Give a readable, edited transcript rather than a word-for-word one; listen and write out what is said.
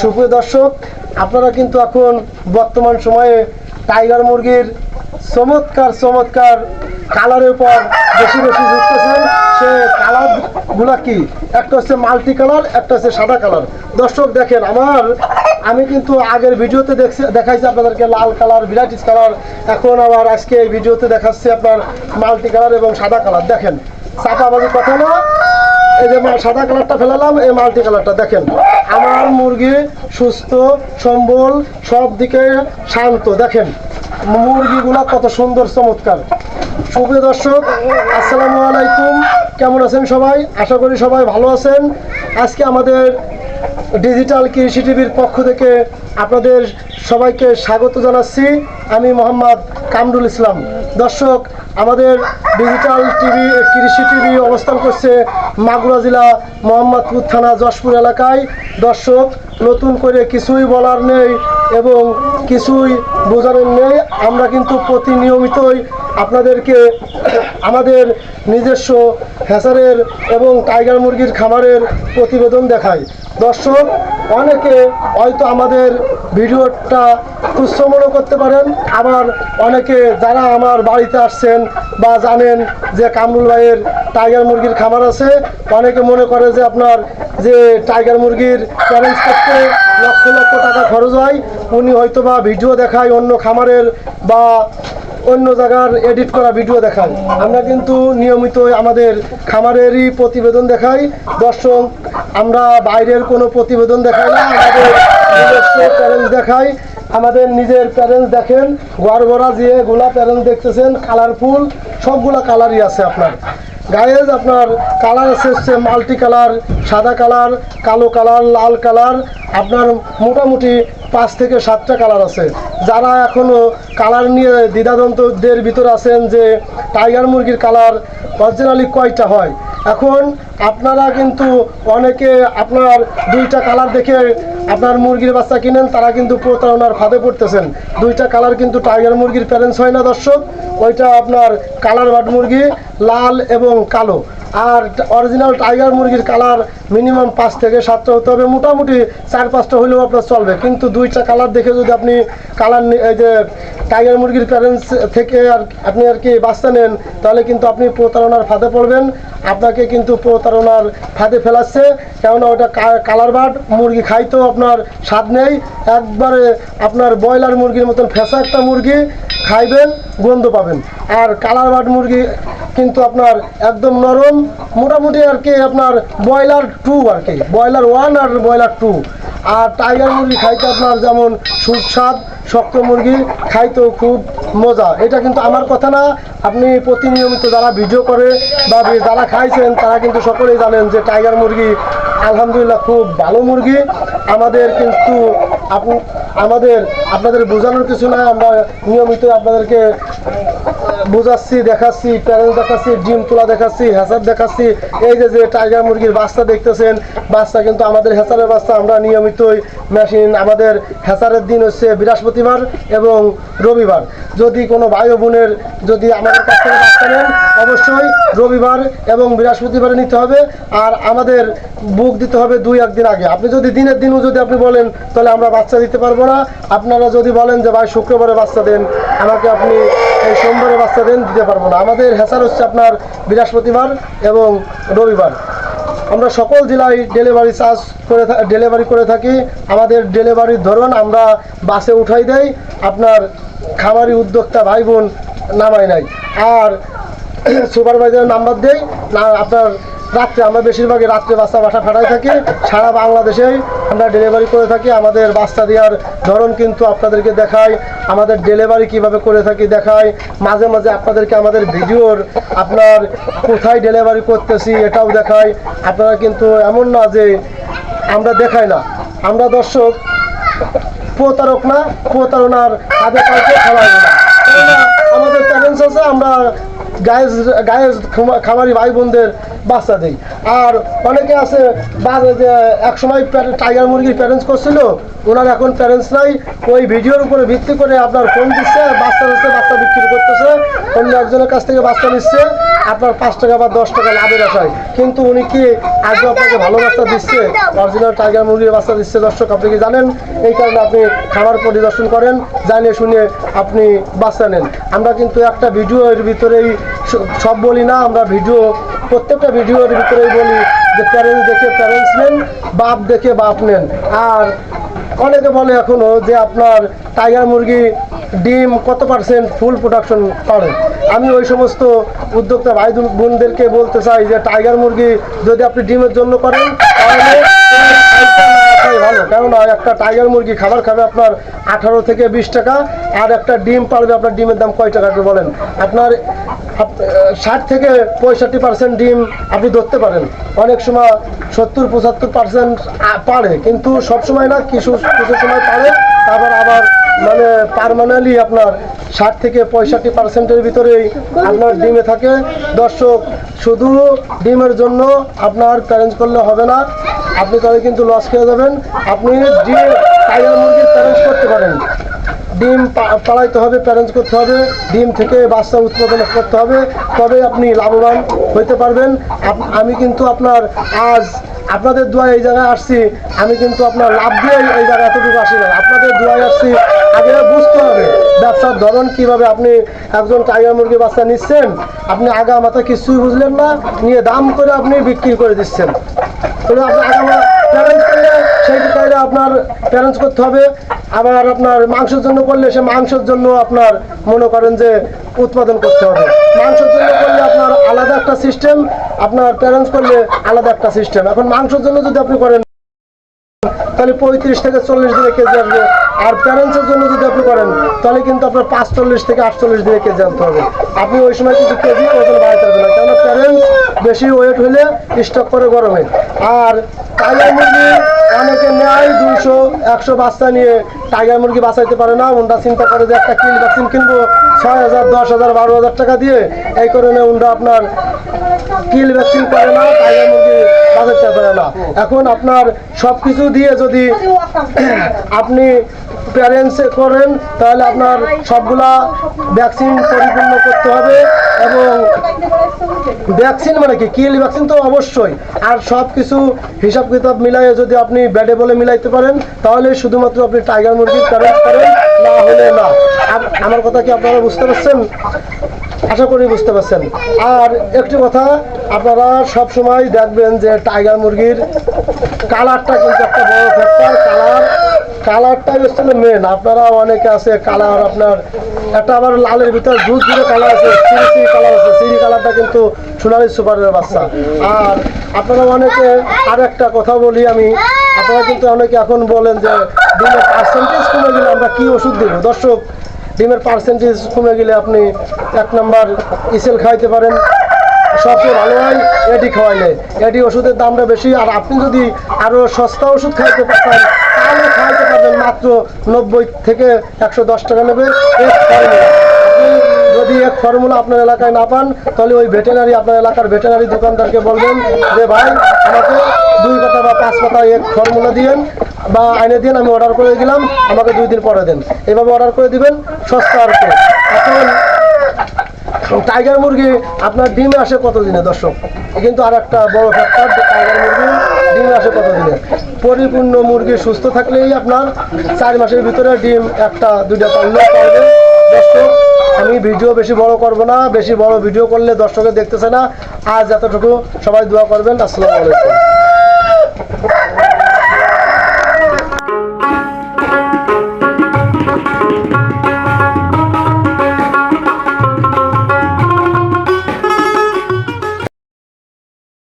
সুপ্রিয় দর্শক, আপনারা কিন্তু এখন বর্তমান সময়ে টাইগার মুরগির চমৎকার কালারের উপর বেশি যুক্তেছেন। সে কালারগুলা কি, একটা হচ্ছে মাল্টি কালার, একটা হচ্ছে সাদা কালার। দর্শক দেখেন, আমি কিন্তু আগের ভিডিওতে দেখাইছি আপনাদেরকে লাল কালার, ভ্যারাইটিস কালার। এখন আবার আজকে এই ভিডিওতে দেখাচ্ছি আপনার মাল্টি কালার এবং সাদা কালার। দেখেন, চাপাবাজি কথা না, এই যে সাদা কালারটা ফেলালাম, এই মাল্টি কালারটা দেখেন। আমার মুরগি সুস্থ সবল, সব দিকে শান্ত। দেখেন মুরগিগুলা কত সুন্দর চমৎকার। সুপ্রিয় দর্শক, আসসালামু আলাইকুম। কেমন আছেন সবাই? আশা করি সবাই ভালো আছেন। আজকে আমাদের ডিজিটাল কৃষি টিভির পক্ষ থেকে আপনাদের সবাইকে স্বাগত জানাচ্ছি। আমি মোহাম্মদ কামরুল ইসলাম। দর্শক, আমাদের ডিজিটাল টিভি কৃষি টিভি অবস্থান করছে মাগুরা জেলা মোহাম্মদপুর থানা যশপুর এলাকায়। দর্শক, নতুন করে কিছুই বলার নেই এবং কিছুই বোঝানোর নেই। আমরা কিন্তু নিয়মিতই আপনাদেরকে আমাদের নিজস্ব হ্যাচারের এবং টাইগার মুরগির খামারের প্রতিবেদন দেখাই। দর্শক, অনেকে হয়তো আমাদের ভিডিওটা তুচ্ছ মনে করতে পারেন, আবার অনেকে যারা আমার বাড়িতে আসছেন বা জানেন যে কামরুল ভাইয়ের টাইগার মুরগির খামার আছে, অনেকে মনে করে যে আপনার যে টাইগার মুরগির প্যারেন্টস করতে লক্ষ টাকা খরচ হয়, উনি হয়তো বা ভিডিও দেখায় অন্য খামারের বা অন্য জায়গার এডিট করা ভিডিও দেখাই। আমরা কিন্তু নিয়মিত আমাদের খামারেরই প্রতিবেদন দেখাই। দর্শক, আমরা বাইরের কোনো প্রতিবেদন দেখাই না, আমাদের নিজস্ব প্যারেন্টস দেখাই। আমাদের নিজের প্যারেন্টস দেখেন, গড়বড়া যে গোলা প্যারেন্টস দেখতেছেন, কালারফুল, সবগুলা কালারই আছে। আপনার গায়েজ আপনার কালার আছে হচ্ছে মাল্টি কালার, সাদা কালার, কালো কালার, লাল কালার। আপনার মোটামুটি 5 থেকে 7টা কালার আছে। যারা এখনও কালার নিয়ে দ্বিধাদ্বন্দ্বের ভিতর আছেন যে টাইগার মুরগির কালার অরিজিনালি কয়টা হয়, এখন আপনারা কিন্তু অনেকে আপনার 2টা কালার দেখে আপনার মুরগির বাচ্চা কিনেন, তারা কিন্তু প্রতারণার ফাঁদে পড়তেছেন। 2টা কালার কিন্তু টাইগার মুরগির প্যারেন্টস হয় না দর্শক। ওইটা আপনার কালার বাট মুরগি, লাল এবং কালো। আর অরিজিনাল টাইগার মুরগির কালার মিনিমাম 5 থেকে 7টা হতে হবে, মোটামুটি 4-5টা হলেও আপনার চলবে। কিন্তু 2টা কালার দেখে যদি আপনি কালার এই যে টাইগার মুরগির প্যারেন্টস থেকে আপনি আর কি বাচ্চা নেন, তাহলে কিন্তু আপনি প্রতারণার ফাঁদে পড়বেন। আপনাকে কিন্তু প্রতারণার ফাঁদে ফেলাচ্ছে, কেননা ওটা কালার বাট মুরগি, খাইতেও আপনার স্বাদ নেই। একবারে আপনার ব্রয়লার মুরগির মতন ফেঁসা একটা মুরগি, খাইবেন গন্ধ পাবেন। আর কালার বাট মুরগি কিন্তু আপনার একদম নরম, মোটামুটি আর কি আপনার ব্রয়লার 2 আর কি, ব্রয়লার 1 আর ব্রয়লার 2। আর টাইগার মুরগি খাইতে আপনার যেমন সুস্বাদ, শক্ত মুরগি খাইতেও খুব মজা। এটা কিন্তু আমার কথা না, আপনি প্রতিনিয়মিত যারা ভিডিও করে বা যারা খাইছেন তারা কিন্তু সকলেই জানেন যে টাইগার মুরগি আলহামদুলিল্লাহ খুব ভালো মুরগি। আমাদের কিন্তু আপনাদের বোঝানোর কিছু না, আমরা নিয়মিত আপনাদেরকে বোঝাচ্ছি, দেখাচ্ছি, প্যারেন্টস দেখাচ্ছি, ডিম তোলা দেখাচ্ছি, হ্যাচার দেখাচ্ছি। এই যে টাইগার মুরগির বাচ্চা দেখতেছেন, বাচ্চা কিন্তু আমাদের হ্যাচারের বাচ্চা আমরা নিয়মিতই মেশিন, আমাদের হ্যাচারের দিন হচ্ছে বৃহস্পতিবার এবং রবিবার। যদি কোনো ভাই বোনের যদি আমাদের কাছ থেকে বাচ্চা নেন, অবশ্যই রবিবার এবং বৃহস্পতিবারে নিতে হবে। আর আমাদের বুক দিতে হবে 2-1 দিন আগে। আপনি যদি দিনের দিনও যদি আপনি বলেন, তাহলে আমরা বাচ্চা দিতে পারবো না। আপনারা যদি বলেন যে ভাই শুক্রবারে বাচ্চা দেন, আমাকে আপনি এই সোমবারে বাচ্চা দেন, দিতে পারবো না। আমাদের হ্যাচার হচ্ছে আপনার বৃহস্পতিবার এবং রবিবার। আমরা সকল জেলায় ডেলিভারি করে থাকি। আমাদের ডেলিভারির ধরন আমরা বাসে উঠাই দেই, আপনার খামারি উদ্যোক্তা ভাই বোন নামাই নাই। আর সুপারভাইজারের নাম্বার দেই না, আপনার রাত্রে, আমরা বেশিরভাগই রাত্রে বাচ্চা পাঠাই থাকি। সারা বাংলাদেশেই আমরা ডেলিভারি করে থাকি। আমাদের বাচ্চা দেওয়ার ধরন কিন্তু আপনাদেরকে দেখাই, আমাদের ডেলিভারি কিভাবে করে থাকি দেখাই। মাঝে মাঝে আপনাদেরকে আমাদের ভিডিওর আপনার কোথায় ডেলিভারি করতেছি এটাও দেখাই। আপনারা কিন্তু এমন না যে আমরা দেখাই না। আমরা দর্শক প্রতারক না, প্রতারণার হাতে কাউকে খেলা না। আমাদের প্যারেন্টস আছে, আমরা গায়েস খামারি ভাই বোনদের বাচ্চা দেই। আর অনেকে আছে যে এক সময় টাইগার মুরগির প্যারেন্টস করছিল, ওনার এখন প্যারেন্টস নাই, ওই ভিডিওর উপরে ভিত্তি করে আপনার ফোন দিচ্ছে, বাচ্চা দিচ্ছে, বাচ্চা বিক্রি করতেছে, অন্য একজনের কাছ থেকে বাচ্চা নিচ্ছে আপনার 5 টাকা বা 10 টাকা লাভের আশায়। কিন্তু উনি কি আজও আপনাকে ভালো বাচ্চা দিচ্ছে, অরিজিনাল টাইগার মুরগির বাচ্চা দিচ্ছে? দর্শক, আপনি কি জানেন? এই কারণে আপনি খামার পরিদর্শন করেন, জানিয়ে শুনে আপনি বাচ্চা নেন। আমরা কিন্তু একটা ভিডিওর ভিতরেই সব বলি না, আমরা প্রত্যেকটা ভিডিওর ভিতরেই বলি যে প্যারেন্টস দেখে প্যারেন্টস নেন, বাপ দেখে বাপ নেন। আর অনেকে বলে এখনো যে আপনার টাইগার মুরগি ডিম কত পার্সেন্ট ফুল প্রোডাকশন করে। আমি ওই সমস্ত উদ্যোক্তা ভাই বোনদেরকে বলতে চাই যে টাইগার মুরগি যদি আপনি ডিমের জন্য করেন তাহলে ভালো, কেননা একটা টাইগার মুরগি খাবার খাবে আপনার 18 থেকে 20 টাকা, আর একটা ডিম পারবে আপনার ডিমের দাম কয় টাকা বলেন? আপনার 60 থেকে 65% ডিম আপনি ধরতে পারেন, অনেক সময় 70-75% পারে, কিন্তু সবসময় না, কিছু সময় পারে, তারপর আবার মানে পার্মানেন্টলি আপনার 60 থেকে 65%-এর ভিতরেই আপনার ডিমে থাকে। দর্শক, শুধু ডিমের জন্য আপনার প্যারেন্টস করলে হবে না, আপনি তাহলে কিন্তু লস খেয়ে যাবেন। আপনি টাইগার মুরগির প্যারেন্টস করতে পারেন, ডিম পাড়াইতে হবে, প্যারেন্টস করতে হবে, ডিম থেকে বাচ্চা উৎপাদন করতে হবে, তবে আপনি লাভবান হইতে পারবেন। আমি কিন্তু আজ আপনাদের দোয়ায় এই জায়গায় আসছি, আমি কিন্তু আপনার লাভ দিয়ে এই জায়গায় এতটুকু আসি না, আপনাদের দোয়ায় আসছি। আগে বুঝতে হবে ব্যবসার ধরন কীভাবে। আপনি একজন টাইগার মুরগি বাচ্চা নিচ্ছেন, আপনি আগা মাথা কিছুই বুঝলেন না, নিয়ে দাম করে আপনি বিক্রি করে দিচ্ছেন। তবে আপনি আগা প্যারেন্টস করলে সেই টাইলে আপনার প্যারেন্টস করতে হবে। আবার আপনার মাংসের জন্য করলে সে মাংসের জন্য আপনার মনে করেন যে উৎপাদন করতে হবে। মাংসের জন্য করলে আপনার আলাদা একটা সিস্টেম, আপনার প্যারেন্টস করলে আলাদা একটা সিস্টেম। এখন মাংসের জন্য যদি আপনি করেন তাহলে 35 থেকে 40 দিনে কেজি আসবে, আর প্যারেন্টসের জন্য যদি আপনি করেন তাহলে কিন্তু আপনার 45 থেকে 48 দিনে কেজি আনতে হবে। আপনি ওই সময় কিন্তু কেজি ওজন বাড়াতে পারবেন না, কেননা প্যারেন্টস বেশি ওয়েট হলে স্টক করে গরমে। আর টাইগার মুরগি অনেকে নেয় 200-100 বাচ্চা নিয়ে টাইগার মুরগি বাঁচাইতে পারে না। ওনরা চিন্তা করে যে একটা কিল ভ্যাকসিন কিনবো 6,000, 10,000, 12,000 টাকা দিয়ে, এই কারণে ওনরা আপনার কিল ভ্যাকসিন করে না, টাইগার মুরগি বাঁচাতে পারে না। এখন আপনার সব কিছু দিয়ে যদি আপনি প্যারেন্টস করেন তাহলে আপনার সবগুলা ভ্যাকসিন পরিপূর্ণ করতে হবে। এবং ভ্যাকসিন মানে কি, কিল ভ্যাকসিন তো অবশ্যই, আর সব কিছু হিসাব কিতাব মিলাই যদি আপনি ব্যাডে বলে মিলাইতে পারেন তাহলে শুধুমাত্র আপনি টাইগার মুরগির প্যারেন্টস করেন, না হলে না। আমার কথা কি আপনারা বুঝতে পারছেন? আশা করি বুঝতে পারছেন। আর একটি কথা, আপনারা সব সময় দেখবেন যে টাইগার মুরগির কালারটা কিন্তু একটা বড় ফ্যাক্টর। কালারটাই হচ্ছে মেন। আপনারা অনেকে আছে কালার আপনার একটা আবার লালের ভিতর দুধ ধরে কালার আছে, সিরি কালার আছে, সিরি কালারটা কিন্তু সোনালি সুপারের বাচ্চা। আর আপনারা অনেকে আর একটা কথা বলি আমি, আপনারা কিন্তু অনেকে এখন বলেন যে ডিমের পার্সেন্টেজ কমে গেলে আমরা কি ওষুধ দেবো? দর্শক, ডিমের পার্সেন্টেজ কমে গেলে আপনি 1 নম্বর ইসেল খাইতে পারেন, সবচেয়ে ভালো হয় এডি খাওয়াইলে। এডি ওষুধের দামটা বেশি, আর আপনি যদি আরও সস্তা ওষুধ খাইতে পারেন তাহলে খাইতে পারবেন মাত্র 90 থেকে 110 টাকা নেবে এক ফর্মুলা। আপনি যদি এক ফর্মুলা আপনার এলাকায় না পান তাহলে ওই ভেটেনারি, আপনার এলাকার ভেটেনারি দোকানদারকে বলবেন যে ভাই আমাকে 2 পাতা বা 5 পাতা এক ফর্মুলা দিয়েন বা আইনে দিন, আমি অর্ডার করে দিলাম, আমাকে 2 দিন পরে দেন, এভাবে অর্ডার করে দিবেন সস্তা আর কি। এখন টাইগার মুরগি আপনার ডিমে আসে কত দিনে? দর্শক, কিন্তু আর একটা বড় ফ্যাক্টর, টাইগার মুরগি ডিমে আসে কত দিনে? পরিপূর্ণ মুরগি সুস্থ থাকলেই আপনার 4 মাসের ভিতরে ডিম 1-2টা পারলেও পারবে। দর্শক, আমি ভিডিও বেশি বড় করব না, বেশি বড় ভিডিও করলে দর্শকে দেখতেছে না। আজ এতটুকু, সবাই দোয়া করবেন। আসসালামু আলাইকুম।